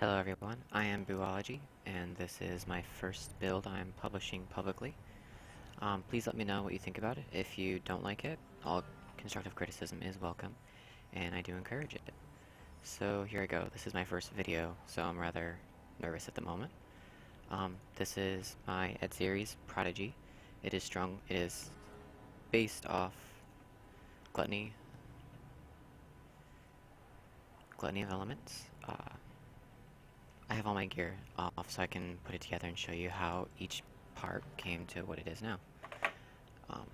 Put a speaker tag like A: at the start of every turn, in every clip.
A: Hello everyone, I am Buology, and this is my first build I'm publishing publicly. Please let me know what you think about it. If you don't like it, all constructive criticism is welcome, and I do encourage it. So here I go. This is my first video, so I'm rather nervous at the moment. This is my Ed series, Prodigy. It is based off Gluttony, Gluttony of Elements. I have all my gear off so I can put it together and show you how each part came to what it is now. Um,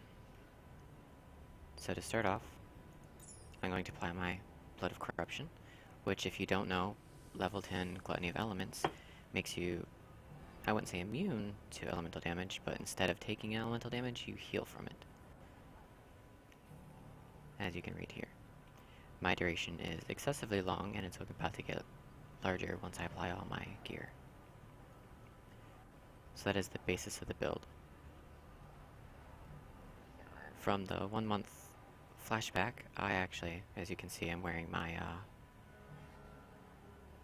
A: so to start off, I'm going to apply my Blood of Corruption, which if you don't know, level 10 Gluttony of Elements makes you, I wouldn't say immune to elemental damage, but instead of taking elemental damage, you heal from it. As you can read here. My duration is excessively long, and it's about to get larger once I apply all my gear. So that is the basis of the build. From the 1 month flashback, I actually, as you can see, I'm wearing my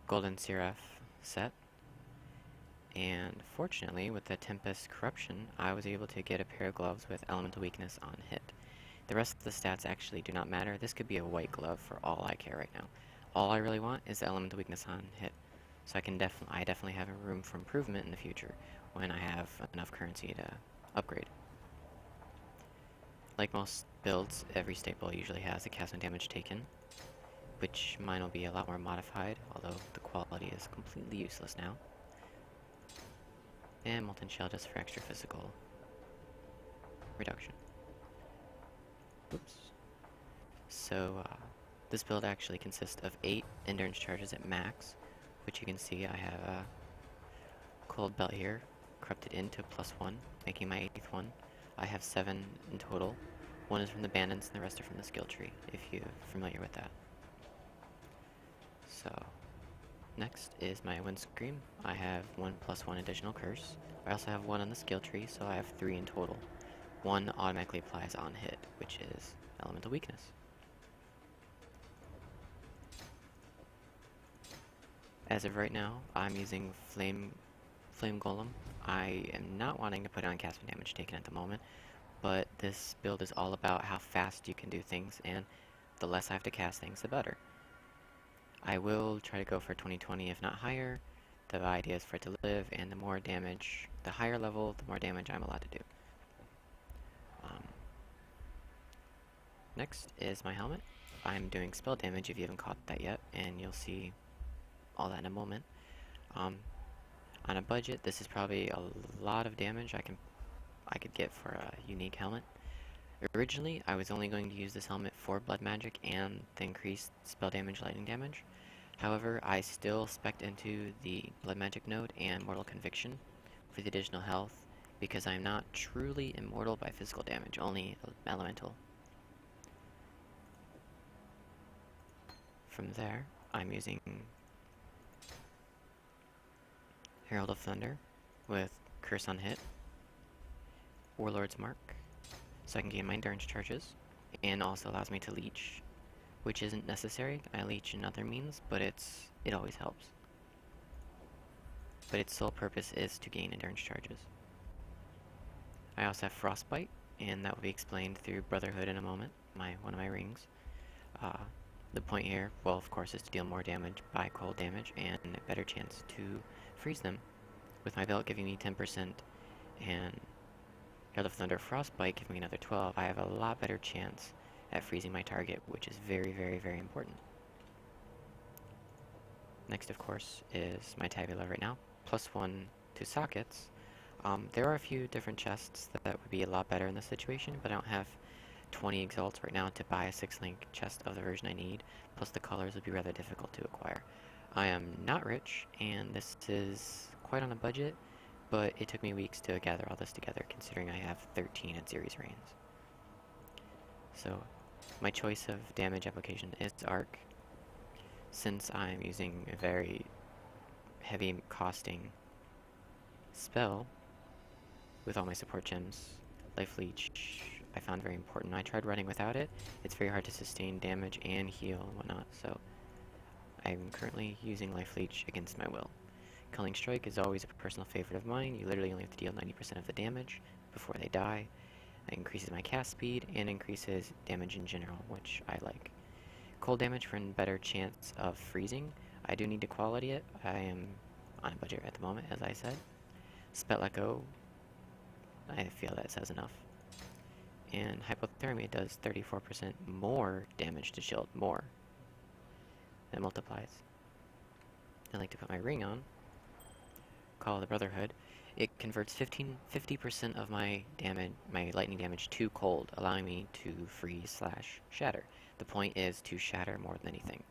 A: Golden Seraph set. And fortunately, with the Tempest Corruption, I was able to get a pair of gloves with Elemental Weakness on hit. The rest of the stats actually do not matter. This could be a white glove for all I care right now. All I really want is the Elemental Weakness on hit. So I definitely have a room for improvement in the future when I have enough currency to upgrade. Like most builds, every staple usually has a cast on damage taken, which mine will be a lot more modified, although the quality is completely useless now. And Molten Shell just for extra physical reduction. Oops. So, this build actually consists of 8 endurance charges at max, which you can see I have a cold belt here, corrupted into +1, making my 8th one. I have 7 in total. 1 is from the bandits and the rest are from the skill tree, if you're familiar with that. So, next is my Windscream. I have 1 + 1 additional curse. I also have 1 on the skill tree, so I have 3 in total. 1 automatically applies on hit, which is Elemental Weakness. As of right now, I'm using Flame Golem. I am not wanting to put on cast on damage taken at the moment, but this build is all about how fast you can do things, and the less I have to cast things, the better. I will try to go for 2020, if not higher. The idea is for it to live, and the more damage, the higher level, the more damage I'm allowed to do. Next is my helmet. I'm doing spell damage if you haven't caught that yet, and you'll see all that in a moment. On a budget, this is probably a lot of damage I could get for a unique helmet. Originally, I was only going to use this helmet for blood magic and the increased spell damage, lightning damage. However, I still spec'd into the blood magic node and mortal conviction for the additional health because I'm not truly immortal by physical damage, only elemental. From there, I'm using Herald of Thunder with Curse on hit, Warlord's Mark, so I can gain my endurance charges, and also allows me to leech, which isn't necessary. I leech in other means, but it always helps. But its sole purpose is to gain endurance charges. I also have Frostbite, and that will be explained through Brotherhood in a moment, one of my rings. The point here, well, of course, is to deal more damage by cold damage and a better chance to freeze them, with my belt giving me 10% and Herald of Thunder Frostbite giving me another 12. I have a lot better chance at freezing my target, which is very, very, very important. Next, of course, is my Tabula right now, +1 to sockets. There are a few different chests that would be a lot better in this situation, but I don't have 20 exalts right now to buy a 6-link chest of the version I need, plus the colors would be rather difficult to acquire. I am not rich, and this is quite on a budget, but it took me weeks to gather all this together, considering I have 13 at series reigns. So, my choice of damage application is Arc, since I'm using a very heavy costing spell with all my support gems. Life Leech I found very important. I tried running without it. It's very hard to sustain damage and heal and whatnot, so I'm currently using Life Leech against my will. Culling Strike is always a personal favorite of mine. You literally only have to deal 90% of the damage before they die. It increases my cast speed and increases damage in general, which I like. Cold damage for a better chance of freezing. I do need to quality it. I am on a budget at the moment, as I said. Spell Echo, I feel that says enough. And Hypothermia does 34% more damage to shield, more. It multiplies. I like to put my ring on. Call of the Brotherhood. It converts 50% of my damage, my lightning damage to cold, allowing me to freeze/shatter. The point is to shatter more than anything.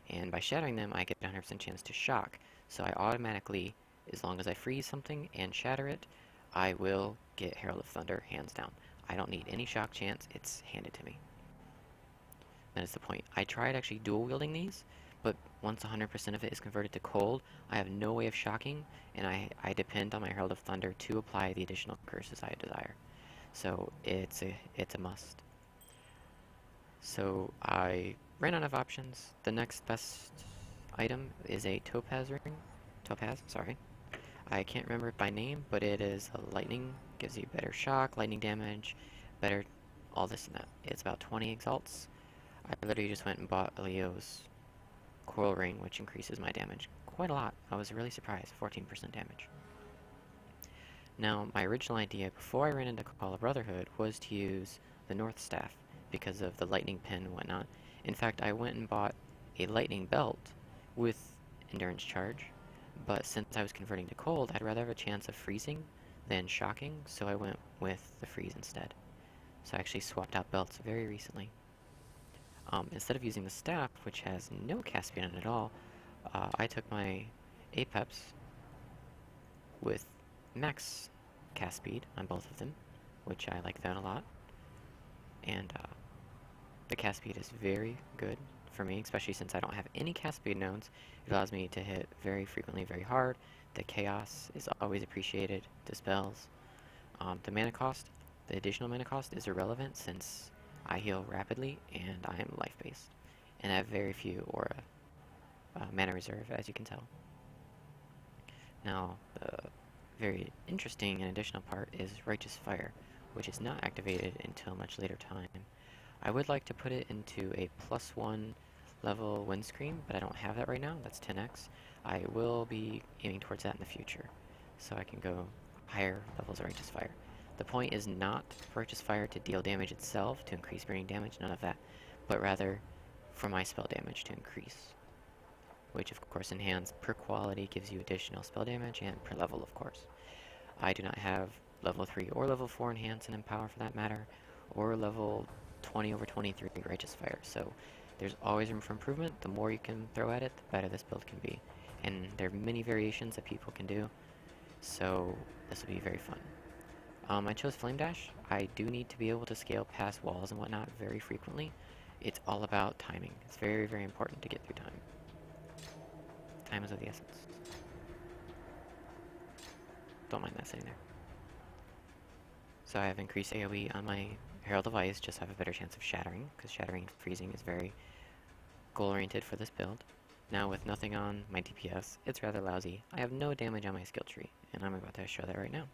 A: And by shattering them, I get a 100% chance to shock. So I automatically, as long as I freeze something and shatter it, I will get Herald of Thunder hands down. I don't need any shock chance, it's handed to me. That is the point. I tried actually dual wielding these, but once 100% of it is converted to cold, I have no way of shocking, and I depend on my Herald of Thunder to apply the additional curses I desire. So it's a must. So I ran out of options. The next best item is a Topaz ring. Topaz, sorry. I can't remember it by name, but it is a lightning, gives you better shock, lightning damage, better all this and that. It's about 20 exalts. I literally just went and bought Leo's Coral Ring, which increases my damage quite a lot. I was really surprised, 14% damage. Now, my original idea before I ran into Call of Brotherhood was to use the North Staff because of the lightning pin and whatnot. In fact, I went and bought a lightning belt with endurance charge, but since I was converting to cold, I'd rather have a chance of freezing than shocking, so I went with the freeze instead. So I actually swapped out belts very recently. Instead of using the staff, which has no cast speed on it at all, I took my Apeps with max cast speed on both of them, which I like that a lot. And the cast speed is very good for me, especially since I don't have any cast speed nodes. It allows me to hit very frequently, very hard. The chaos is always appreciated. The spells. The mana cost, the additional mana cost is irrelevant since I heal rapidly and I am life-based. And I have very few aura mana reserve, as you can tell. Now, the very interesting and additional part is Righteous Fire, which is not activated until much later time. I would like to put it into a +1 level Windscreen, but I don't have that right now. That's 10x. I will be aiming towards that in the future, so I can go higher levels of Righteous Fire. The point is not for Righteous Fire to deal damage itself, to increase burning damage, none of that, but rather for my spell damage to increase, which of course enhanced per quality gives you additional spell damage, and per level of course. I do not have level 3 or level 4 enhance and empower for that matter, or level 20/23 Righteous Fire, so there's always room for improvement. The more you can throw at it, the better this build can be, and there are many variations that people can do, so this will be very fun. I chose Flame Dash. I do need to be able to scale past walls and whatnot very frequently. It's all about timing. It's very, very important to get through time. Time is of the essence. Don't mind that sitting there. So I have increased AoE on my Herald of Ice, just have a better chance of shattering, because shattering and freezing is very goal-oriented for this build. Now with nothing on my DPS, it's rather lousy. I have no damage on my skill tree, and I'm about to show that right now.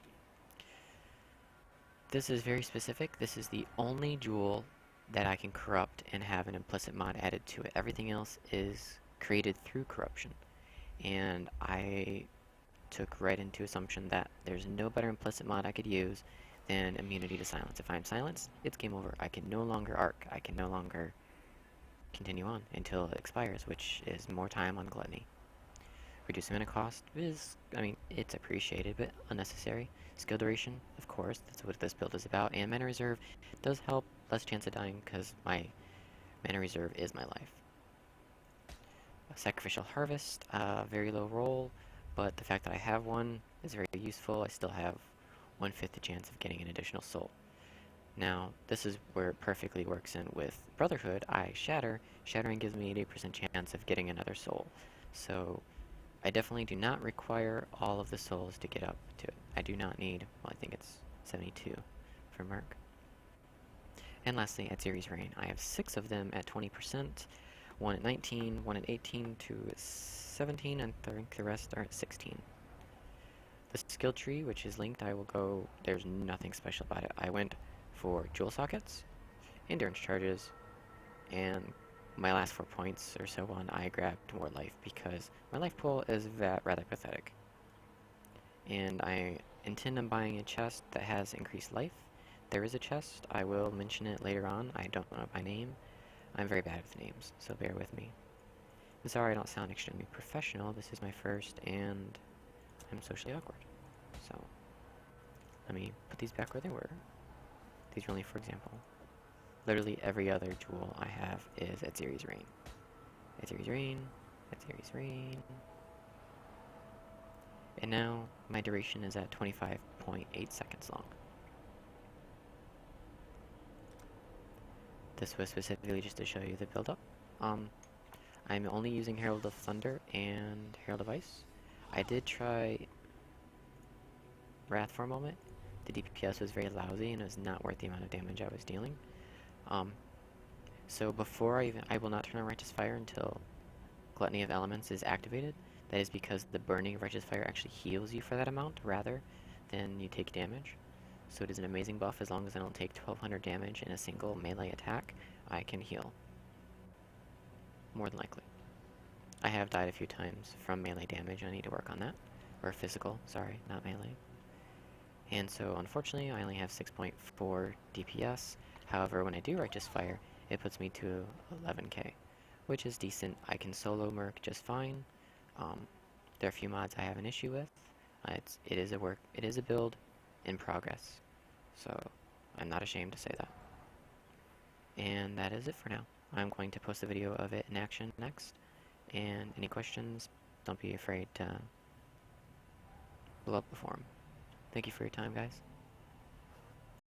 A: This is very specific. This is the only jewel that I can corrupt and have an implicit mod added to it. Everything else is created through corruption. And I took right into assumption that there's no better implicit mod I could use than immunity to silence. If I'm silenced, it's game over. I can no longer arc. I can no longer continue on until it expires, which is more time on Gluttony. Reducing mana cost is, I mean, it's appreciated, but unnecessary. Skill duration, of course, that's what this build is about. And mana reserve does help, less chance of dying, because my mana reserve is my life. Sacrificial Harvest, very low roll, but the fact that I have one is very useful. I still have 1/5 the chance of getting an additional soul. Now, this is where it perfectly works in with Brotherhood. I shatter. Shattering gives me an 80% chance of getting another soul. So I definitely do not require all of the souls to get up to it. I do not need, well, I think it's 72 for Merc. And lastly, at Series Reign, I have 6 of them at 20%, one at 19, one at 18, two at 17, and I think the rest are at 16. The skill tree, which is linked, I will go, there's nothing special about it. I went for jewel sockets, endurance charges, and my last 4 points or so on, I grabbed more life because my life pool is rather pathetic. And I intend on buying a chest that has increased life. There is a chest, I will mention it later on, I don't know it by name. I'm very bad with names, so bear with me. I'm sorry I don't sound extremely professional, this is my first, and I'm socially awkward. So, let me put these back where they were. These are only for example. Literally every other jewel I have is Etziri's Rain. Etziri's Rain, Etziri's Rain. And now, my duration is at 25.8 seconds long. This was specifically just to show you the build-up. I'm only using Herald of Thunder and Herald of Ice. I did try Wrath for a moment. The DPS was very lousy and it was not worth the amount of damage I was dealing. So before I will not turn on Righteous Fire until Gluttony of Elements is activated. That is because the burning of Righteous Fire actually heals you for that amount rather than you take damage. So it is an amazing buff. As long as I don't take 1200 damage in a single melee attack, I can heal. More than likely. I have died a few times from melee damage. I need to work on that. Or physical, sorry, not melee. And so unfortunately I only have 6.4 DPS. However, when I do Righteous Fire, it puts me to 11k, which is decent. I can solo Merc just fine. There are a few mods I have an issue with. It is a build in progress, so I'm not ashamed to say that. And that is it for now. I'm going to post a video of it in action next, and any questions, don't be afraid to blow up the forum. Thank you for your time, guys.